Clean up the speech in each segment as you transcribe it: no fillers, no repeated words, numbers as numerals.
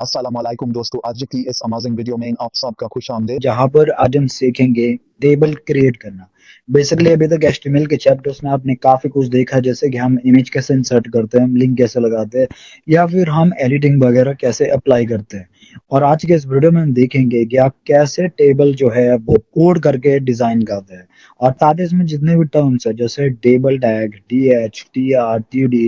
अस्सलाम वालेकुम दोस्तों, आज की इस अमेजिंग वीडियो में आप सबका खुश आमदीद। जहां पर आज हम सीखेंगे टेबल क्रिएट करना। बेसिकली अभी तक एचटीएमएल के चैप्टर्स में आपने काफी कुछ देखा, जैसे कि हम इमेज कैसे इंसर्ट करते हैं, हम लिंक कैसे लगाते हैं, या फिर हम एडिटिंग वगैरह कैसे अप्लाई करते हैं। और आज के इस वीडियो में हम देखेंगे कि आप कैसे टेबल जो है वो कोड करके डिजाइन करते हैं। और साथ ही इसमें जितने भी टर्म्स है, जैसे table tag, TH, TR, TD,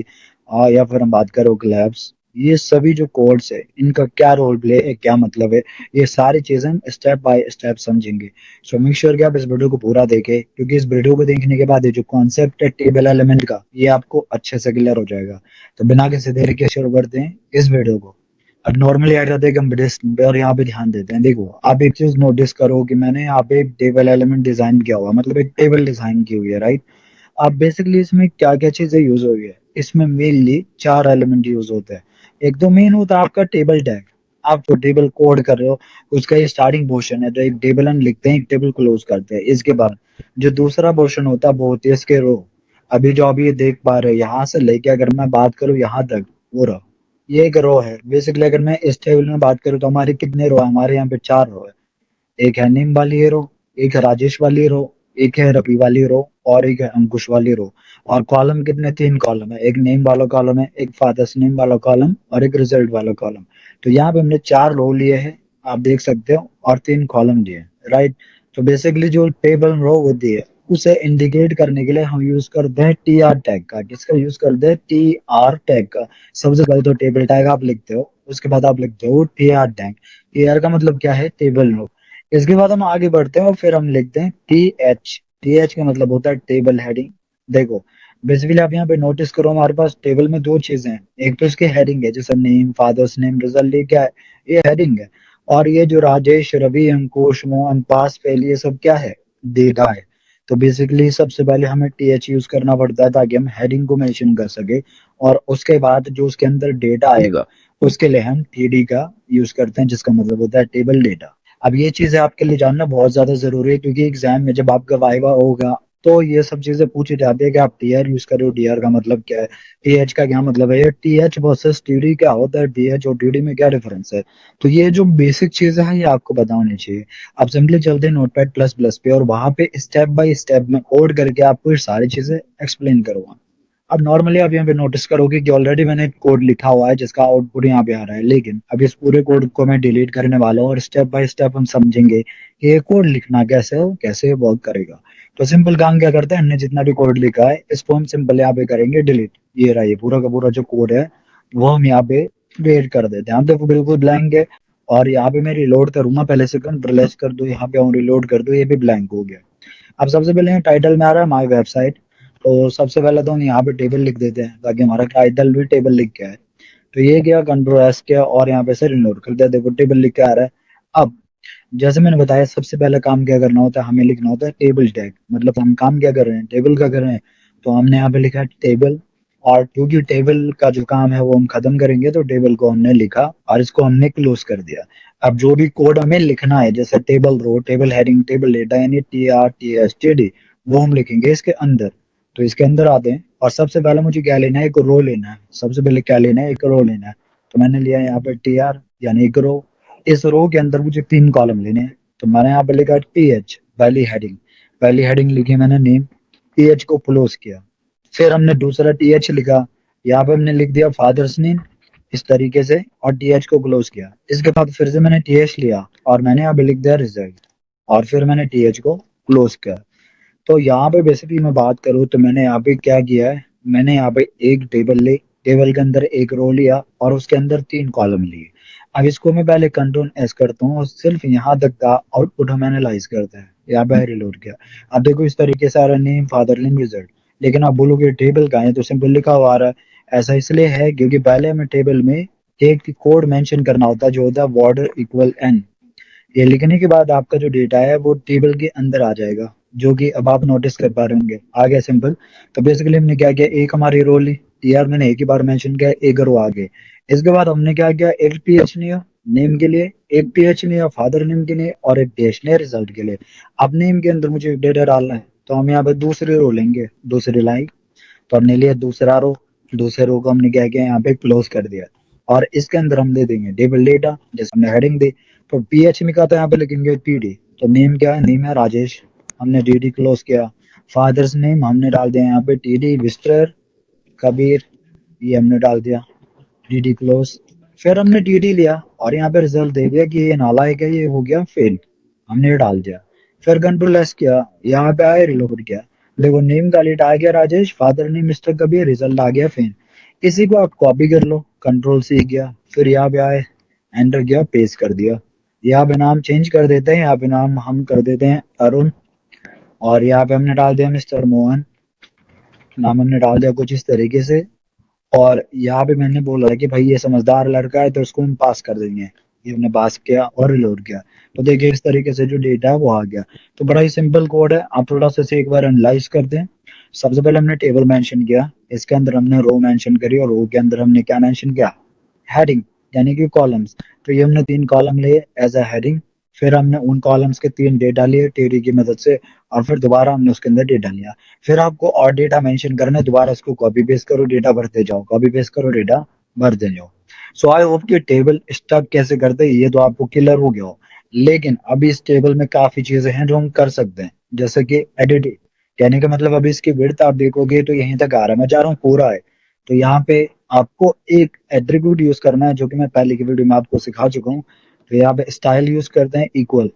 या फिर हम बात करें क्लैप्स, ये सभी जो कोड्स है इनका क्या रोल प्ले है, क्या मतलब है, ये सारी चीजें हम स्टेप बाय स्टेप समझेंगे। सो मेक श्योर कि आप इस वीडियो को पूरा देखें, क्योंकि इस वीडियो को देखने के बाद ये जो कॉन्सेप्ट है टेबल एलिमेंट का, ये आपको अच्छे से क्लियर हो जाएगा। तो बिना किसी देरी के शुरू करते हैं इस वीडियो को। अब नॉर्मली आ जाते हैं कंप्यूटर पे और यहाँ पे ध्यान देते हैं। देखो, आप एक चीज नोटिस करो कि मैंने यहाँ पे एक टेबल एलिमेंट डिजाइन किया हुआ, मतलब एक टेबल डिजाइन की हुई है, राइट। अब बेसिकली इसमें क्या क्या चीजें यूज हुई है, इसमें मेनली चार एलिमेंट यूज होते हैं। एक तो मेन होता है आपका टेबल टैग। आप जो टेबल कोड कर रहे हो, उसका ये स्टार्टिंग पोर्शन है, तो एक टेबल हम लिखते हैं, एक टेबल क्लोज करते हैं। इसके बाद जो दूसरा पोर्शन होता है वो होती है इसके रो। अभी जो अभी ये देख पा रहे हैं, यहाँ से लेके अगर मैं बात करूँ यहाँ तक, वो रो, ये एक रो है। बेसिकली अगर मैं इस टेबल में बात करूँ तो हमारे कितने रो है, हमारे यहाँ पे चार रो है। एक है नीम वाली हीरो, एक है राजेश वाली रो, एक है रवि वाली रो, और एक है अंकुश वाली रो। और कॉलम कितने, तीन कॉलम है, एक नेम वाला कॉलम है, एक फादर्स नेम वाला कॉलम, और एक रिजल्ट वाला कॉलम। तो यहाँ पे हमने चार रो लिए हैं, आप देख सकते हो, और तीन कॉलम लिए हैं, राइट। तो बेसिकली जो टेबल रो होती है, उसे इंडिकेट करने के लिए हम यूज करते हैं टी आर टैग का। किसका यूज करते हैं, टी आर टैग का। सबसे पहले तो टेबल टैग आप लिखते हो, उसके बाद आप लिखते हो T R tag. T R का मतलब क्या है, टेबल रो। इसके बाद हम आगे बढ़ते हैं और फिर हम लिखते हैं टी एच। टी एच का मतलब होता है टेबल हेडिंग। देखो, बेसिकली आप यहाँ पे नोटिस करो, हमारे पास टेबल में दो चीजें हैं। एक तो इसकी हेडिंग है, जैसे नेम, फादर्स नेम, रिजल्ट, ये क्या है, ये हेडिंग है। और ये जो राजेश, रवि, अंकुश, मोहन, पास, फेल, ये सब क्या है, डेटा है। तो बेसिकली सबसे पहले हमें टी एच यूज करना पड़ता है ताकि हम हेडिंग को मेंशन कर सके। और उसके बाद जो उसके अंदर डेटा आएगा, उसके लिए हम टीडी का यूज करते हैं, जिसका मतलब होता है टेबल डेटा। अब ये चीजें आपके लिए जानना बहुत ज्यादा जरूरी है, क्योंकि एग्जाम में जब आपका वाइवा होगा तो ये सब चीजें पूछी जाती है कि आप टीआर यूज कर रहे हो, टीआर का मतलब क्या है, टीएच का क्या मतलब है, टीएच वर्सेस टीडी क्या होता है, टीएच और टीडी में क्या डिफरेंस है। तो ये जो बेसिक चीजें हैं ये आपको पता होनी चाहिए। आप सिंपली चलते हैं नोटपैड प्लस प्लस पे, और वहां पे स्टेप बाय स्टेप में कोड करके आपको ये सारी चीजें एक्सप्लेन करूंगा। अब नॉर्मली आप यहाँ पे नोटिस करोगे कि ऑलरेडी मैंने कोड लिखा हुआ है जिसका आउटपुट यहाँ पे आ रहा है, लेकिन अब इस पूरे कोड को मैं डिलीट करने वाला हूँ और स्टेप बाय स्टेप हम समझेंगे कि ये कोड लिखना कैसे हो, कैसे वर्क करेगा। तो सिंपल काम क्या करते हैं, हमने जितना भी कोड लिखा है इसको हम सिंपल यहाँ पे करेंगे डिलीट। ये रहा, ये पूरा का पूरा जो कोड है वो हम यहाँ पे क्रिएट कर देते हैं। हम तो बिल्कुल ब्लैंक है। और यहाँ पे मैं रिलोड करूंगा, पहले से कंट्रोल एस कर दो, यहाँ पे हम रिलोड कर दो, ये भी ब्लैंक हो गया। अब सबसे पहले टाइटल में आ रहा है माई वेबसाइट। तो सबसे पहले तो हम यहाँ पे टेबल लिख देते हैं ताकि हमारा टाइटल भी टेबल लिख के आए। तो ये किया, कंट्रोल एस किया, और यहाँ पे से रिलोड कर दिया, देखो टेबल लिख के आ रहा है। अब जैसे मैंने बताया, सबसे पहले काम क्या करना होता है, हमें लिखना होता है टेबल टैग। मतलब हम काम क्या कर रहे हैं, टेबल का कर रहे हैं। तो हमने यहाँ पे लिखा है टेबल। और क्योंकि टेबल का जो काम है वो हम खत्म करेंगे, तो टेबल को हमने लिखा और इसको हमने क्लोज कर दिया। अब जो भी कोड हमें लिखना है, जैसे table row, table heading, table data, यानी T R T S T D, वो हम लिखेंगे इसके अंदर। तो इसके अंदर आते हैं, और सबसे पहले मुझे क्या लेना है, एक रो लेना है। सबसे पहले क्या लेना है, एक रो लेना है। तो मैंने लिया यहाँ पे टी आर, यानी एक रो। इस रो के अंदर मुझे तीन कॉलम लेने हैं। तो मैंने यहाँ पे लिखा टी एच, पहली हेडिंग। पहली हेडिंग लिखी मैंने नेम, टी एच को क्लोज किया। फिर हमने दूसरा टी एच लिखा, यहाँ पे हमने लिख दिया फादर्स नेम, इस तरीके से, और टी एच को क्लोज किया। इसके बाद फिर से मैंने टी एच लिया और मैंने यहाँ पे लिख दिया रिजल्ट, और फिर मैंने टी एच को क्लोज किया। तो यहाँ पे बेसिकली मैं बात करूँ तो मैंने यहाँ पे क्या किया है, मैंने यहाँ पे एक टेबल ली, टेबल के अंदर एक रो लिया और उसके अंदर तीन कॉलम लिए। अब इसको मैं पहले कंट्रोल एस करता हूँ और सिर्फ यहाँ तक का आउटपुट हम एनालाइज करते हैं। यहाँ पे रिलोड किया। अब देखो इस तरीके से आ रहा है, नेम, फादर नेम, रिजल्ट। लेकिन आप बोलोगे टेबल का है, तो सिंपल लिखा हुआ आ रहा है। ऐसा इसलिए है क्योंकि पहले हमें टेबल में एक कोड मेंशन करना होता है, जो होता है वार्डर इक्वल एन। ये लिखने के बाद आपका जो डेटा है वो टेबल के अंदर आ जाएगा, जो कि अब आप नोटिस कर पा रहे होंगे। आ गया सिंपल। तो बेसिकली हमने क्या किया, एक हमारी रो ली, टीआर मैंने एक ही बार मेंशन किया, एक रो आ गए। इसके बाद हमने क्या किया, एक पीएच लिया नेम के लिए, एक पीएच लिया फादर नेम के लिए, और एक डैश लिया रिजल्ट के लिए। अब नेम के अंदर मुझे डेटा डालना है, तो हम यहाँ पे दूसरी रो लेंगे, दूसरी लाइन। तो हमने लिया दूसरा रो, दूसरे रो को हमने क्या किया, यहाँ पे क्लोज कर दिया। और इसके अंदर हम दे देंगे टेबल डेटा, जैसे हमने हेडिंग दी तो पीएच में का, तो यहाँ पे लिखेंगे पीडी। तो नेम क्या है, नेम है राजेश, हमने डीडी क्लोज किया। फादर्स नेम हमने डाल दिया यहाँ पे टीडी विस्टर कबीर, ये हमने डाल दिया डीडी क्लोज। फिर हमने टीडी लिया और यहाँ पे रिजल्ट दे दिया कि ये नालायक है, ये हो गया फेल, हमने ये डाल दिया। फिर कंट्रोल एस किया, यहाँ पे आए रिलोड किया, देखो नेम का लेट आ गया Rajesh, father name mister Kabir, result आ गया फेल। इसी को आप कॉपी कर लो, कंट्रोल सी किया, फिर यहाँ पे आए एंटर किया, पेस्ट कर दिया। यहाँ पे नाम चेंज कर देते हैं, यहाँ पे नाम हम कर देते हैं अरुण, और यहाँ पे हमने डाल दिया मिस्टर मोहन, नाम हमने डाल दिया कुछ इस तरीके से। और यहाँ पे मैंने बोला है कि भाई ये समझदार लड़का है तो इसको हम पास कर देंगे, ये हमने पास किया और रिलोड किया। तो देखिए इस तरीके से जो डेटा है वो आ गया। तो बड़ा ही सिंपल कोड है, आप थोड़ा सा इसे एक बार एनालाइज करते हैं। सबसे पहले हमने टेबल मेंशन किया, इसके अंदर हमने रो मेंशन करी, और रो के अंदर हमने क्या मेंशन किया, हेडिंग, यानी कि कॉलम्स। तो ये हमने 3 कॉलम लिए एज अ हेडिंग, फिर हमने उन कॉलम्स के 3 डेटा लिए टेरी की मदद से, और फिर दोबारा हमने उसके अंदर डेटा लिया। फिर आपको और डेटा मेंशन करना है, दोबारा इसको कॉपी पेस्ट करो, डेटा भरते जाओ, कॉपी पेस्ट करो, डेटा भरते जाओ। सो आई होप कि टेबल स्टक कैसे करते हैं ये तो आपको क्लियर हो गया हो। लेकिन अभी इस टेबल में काफी चीजें हैं जो हम कर सकते हैं, जैसे कि एडिट, कहने का मतलब अभी इसकी विड्थ आप देखोगे तो यहीं तक आ रहा है, मैं चाह रहा हूँ पूरा है। तो यहाँ पे आपको एक एट्रीब्यूट यूज करना है जो कि मैं पहले की वीडियो में आपको सिखा चुका हूँ। तो यहाँ पे स्टाइल यूज करते हैं इक्वल,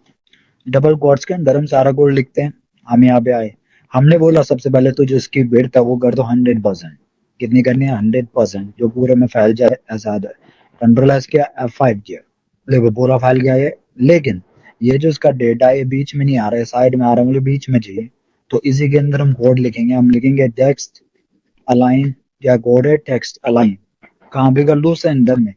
डबल कोट्स के अंदर हम सारा कोड लिखते हैं। हम यहाँ पे आए, हमने बोला सबसे पहले तो जो इसकी विड्थ है वो कर दो 100%। कितनी करनी है, 100%, जो पूरे में फैल जाए ऐसा है। कंट्रोल एस किया, F5 किया, देखो पूरा फैल गया ये। लेकिन ये जो इसका डेटा है ये बीच में नहीं आ रहा है, साइड में आ रहा है, मुझे बीच में चाहिए। तो इसी के अंदर हम कोड लिखेंगे, हम लिखेंगे टेक्स्ट अलाइन, या कोड है टेक्स्ट अलाइन, कहाँ पे कर लूँ, सेंटर में।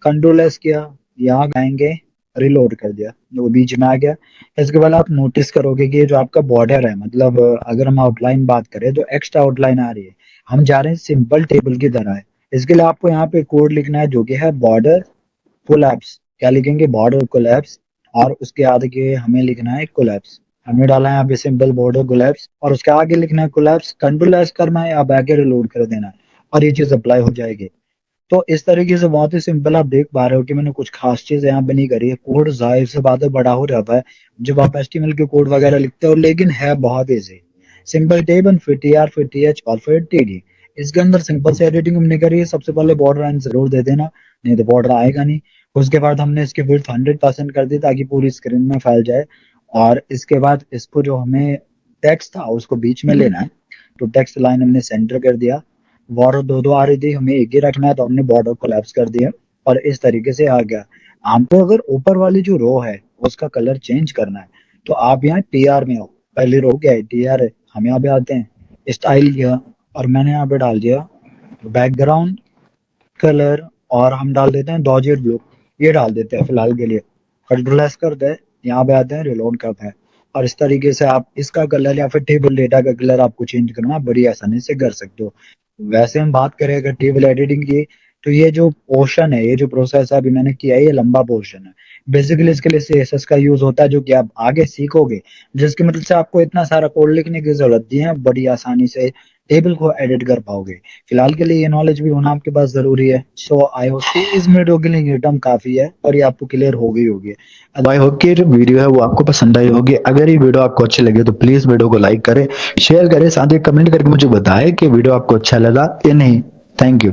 कंट्रोल एस किया, यहाँ आएंगे, रिलोड कर दिया, वो बीच में आ गया। इसके बाद आप नोटिस करोगे कि ये जो आपका बॉर्डर है, मतलब अगर हम आउटलाइन बात करें तो एक्स्ट्रा आउटलाइन आ रही है, हम जा रहे हैं सिंपल टेबल की तरह है। इसके लिए आपको यहाँ पे कोड लिखना है जो कि है बॉर्डर कोलैप्स, क्या लिखेंगे, बॉर्डर कोलैप्स, और उसके आगे हमें लिखना है कोलैप्स। हमने डाला है यहाँ पे सिंपल बॉर्डर कोलैप्स, और उसके आगे लिखना है कोलैप्स, कंट्रोल एस करना है, आप आगे रिलोड कर देना है, और ये चीज अप्लाई हो जाएगी। तो इस तरीके से बहुत ही सिंपल आप देख पा रहे हो कि मैंने कुछ खास चीज यहाँ पे नहीं करी है। कोड जाहिर से बात है बड़ा हो जाता है जब आप एचटीएमएल के कोड वगैरह लिखते हो, लेकिन है बहुत इजी। सिंपल टेबल, फिर टीआर, फिर टीएच, और फिर टीडी। इसके अंदर सिंपल से एडिटिंग हमने करी है। सबसे पहले बॉर्डर एंड जरूर दे देना, नहीं तो बॉर्डर आएगा नहीं। उसके बाद हमने इसकी विड्थ 100% कर दी ताकि पूरी स्क्रीन में फैल जाए। और इसके बाद इसको जो हमें टेक्स्ट था उसको बीच में लेना है, तो टेक्स्ट लाइन हमने सेंटर कर दिया। बॉर्डर 2-2 आ रही थी, हमें एक ही रखना है, तो हमने बॉर्डर कोलैप्स कर दिया, और इस तरीके से आ गया। आपको अगर ऊपर वाली जो रो है उसका कलर चेंज करना है तो आप यहाँ टीआर में हो, पहली रो क्या है, टीआर है। हम यहाँ पे आते हैं, स्टाइल किया, और मैंने यहाँ पे डाल दिया बैकग्राउंड कलर, और हम डाल देते हैं डॉजेड ब्लू, ये डाल देते हैं फिलहाल के लिए। कंट्रोल एस करते हैं, यहाँ पे आते हैं, रिलोड करते हैं, और इस तरीके से आप इसका कलर या फिर टेबल डेटा का कलर आपको चेंज करना बड़ी आसानी से कर सकते हो। वैसे हम बात करें अगर टेबल एडिटिंग की, तो ये जो पोर्शन है, ये जो प्रोसेस अभी मैंने किया है, ये लंबा पोर्शन है। बेसिकली इसके लिए सीएसएस का यूज होता है जो कि आप आगे सीखोगे, जिसकी मदद से आपको इतना सारा कोड लिखने की जरूरत नहीं है, बड़ी आसानी से टेबल को एडिट कर पाओगे। फिलहाल के लिए ये नॉलेज भी होना आपके पास जरूरी है। सो आई होप कि इस वीडियो के लिए ये टर्म काफी है और ये आपको क्लियर हो गई होगी। आई होप कि जो वीडियो है वो आपको पसंद आई होगी। अगर ये वीडियो आपको अच्छी लगे तो प्लीज वीडियो को लाइक करें, शेयर करें, साथ ही कमेंट करके मुझे बताएं कि वीडियो आपको अच्छा लगा या नहीं। Thank you.